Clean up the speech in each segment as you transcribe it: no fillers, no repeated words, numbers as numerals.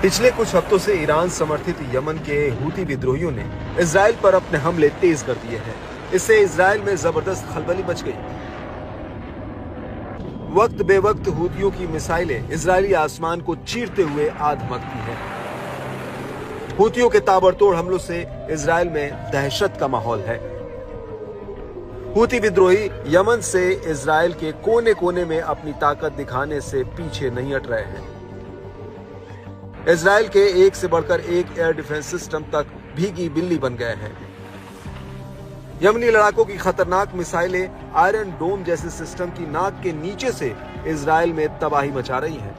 पिछले कुछ हफ्तों से ईरान समर्थित यमन के हूती विद्रोहियों ने इजराइल पर अपने हमले तेज कर दिए हैं। इससे इजराइल में जबरदस्त खलबली मच गई। वक्त बेवक्त हूतियों की मिसाइलें इजरायली आसमान को चीरते हुए आ धमकती हैं। हूतियों के ताबड़तोड़ हमलों से इजराइल में दहशत का माहौल है। हूती विद्रोही यमन से इजराइल के कोने कोने में अपनी ताकत दिखाने से पीछे नहीं हट रहे हैं। इजराइल के एक से बढ़कर एक एयर डिफेंस सिस्टम तक भीगी बिल्ली बन गए हैं। यमनी लड़ाकों की खतरनाक मिसाइलें आयरन डोम जैसे सिस्टम की नाक के नीचे से इजराइल में तबाही मचा रही हैं।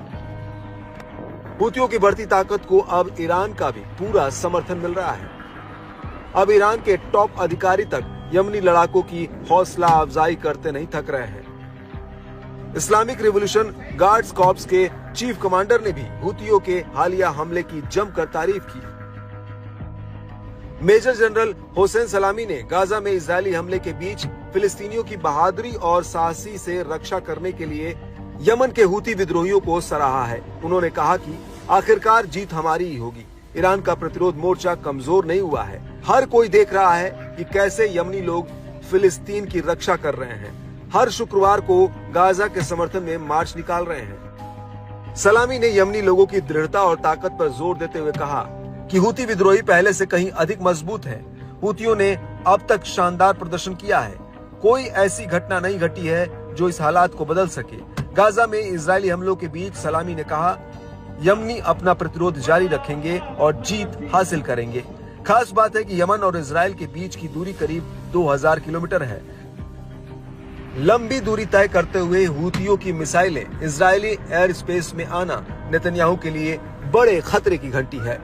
हूतियों की बढ़ती ताकत को अब ईरान का भी पूरा समर्थन मिल रहा है। अब ईरान के टॉप अधिकारी तक यमनी लड़ाकों की हौसला अफजाई करते नहीं थक रहे हैं। इस्लामिक रिवॉल्यूशन गार्ड्स कॉर्प्स के चीफ कमांडर ने भी हूतियों के हालिया हमले की जमकर तारीफ की। मेजर जनरल हुसैन सलामी ने गाजा में इजरायली हमले के बीच फिलिस्तीनियों की बहादुरी और साहसी से रक्षा करने के लिए यमन के हूती विद्रोहियों को सराहा है। उन्होंने कहा कि आखिरकार जीत हमारी ही होगी। ईरान का प्रतिरोध मोर्चा कमजोर नहीं हुआ है। हर कोई देख रहा है कि कैसे यमनी लोग फिलिस्तीन की रक्षा कर रहे हैं। हर शुक्रवार को गाजा के समर्थन में मार्च निकाल रहे हैं। सलामी ने यमनी लोगों की दृढ़ता और ताकत पर जोर देते हुए कहा कि हूती विद्रोही पहले से कहीं अधिक मजबूत हैं। हूतियों ने अब तक शानदार प्रदर्शन किया है। कोई ऐसी घटना नहीं घटी है जो इस हालात को बदल सके। गाजा में इजरायली हमलों के बीच सलामी ने कहा, यमनी अपना प्रतिरोध जारी रखेंगे और जीत हासिल करेंगे। खास बात है कि यमन और इजराइल के बीच की दूरी करीब 2000 किलोमीटर है। लंबी दूरी तय करते हुए हूतियों की मिसाइलें इजरायली एयर स्पेस में आना नेतन्याहू के लिए बड़े खतरे की घंटी है।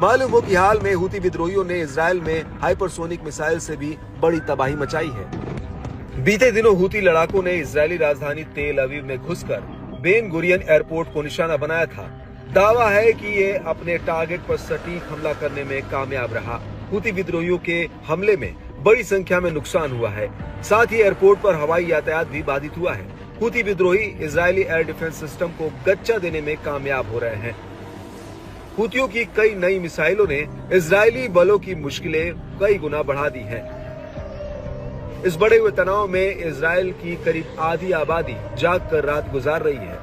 मालूम हो कि हाल में हूती विद्रोहियों ने इजराइल में हाइपरसोनिक मिसाइल से भी बड़ी तबाही मचाई है। बीते दिनों हूती लड़ाकों ने इजरायली राजधानी तेल अवीव में घुसकर बेन गुरियन एयरपोर्ट को निशाना बनाया था। दावा है कि ये अपने टारगेट पर सटीक हमला करने में कामयाब रहा। हूती विद्रोहियों के हमले में बड़ी संख्या में नुकसान हुआ है। साथ ही एयरपोर्ट पर हवाई यातायात भी बाधित हुआ है। हूती विद्रोही इजरायली एयर डिफेंस सिस्टम को गच्चा देने में कामयाब हो रहे हैं। हूतियों की कई नई मिसाइलों ने इजरायली बलों की मुश्किलें कई गुना बढ़ा दी हैं। इस बढ़े हुए तनाव में इजरायल की करीब आधी आबादी जाग कर रात गुजार रही है।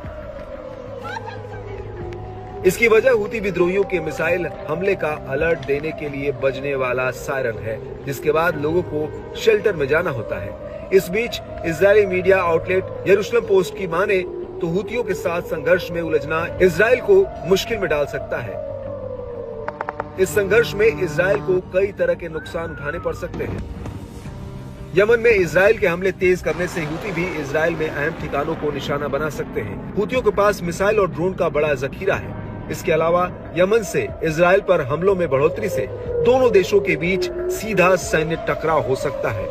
इसकी वजह हूती विद्रोहियों के मिसाइल हमले का अलर्ट देने के लिए बजने वाला सायरन है, जिसके बाद लोगों को शेल्टर में जाना होता है। इस बीच इजरायली मीडिया आउटलेट यरूशलेम पोस्ट की माने तो हूतियों के साथ संघर्ष में उलझना इजराइल को मुश्किल में डाल सकता है। इस संघर्ष में इजराइल को कई तरह के नुकसान उठाने पड़ सकते हैं। यमन में इजराइल के हमले तेज करने से हूती भी इजराइल में अहम ठिकानों को निशाना बना सकते हैं। हूतियों के पास मिसाइल और ड्रोन का बड़ा जखीरा है। इसके अलावा यमन से इजराइल पर हमलों में बढ़ोतरी से दोनों देशों के बीच सीधा सैन्य टकराव हो सकता है।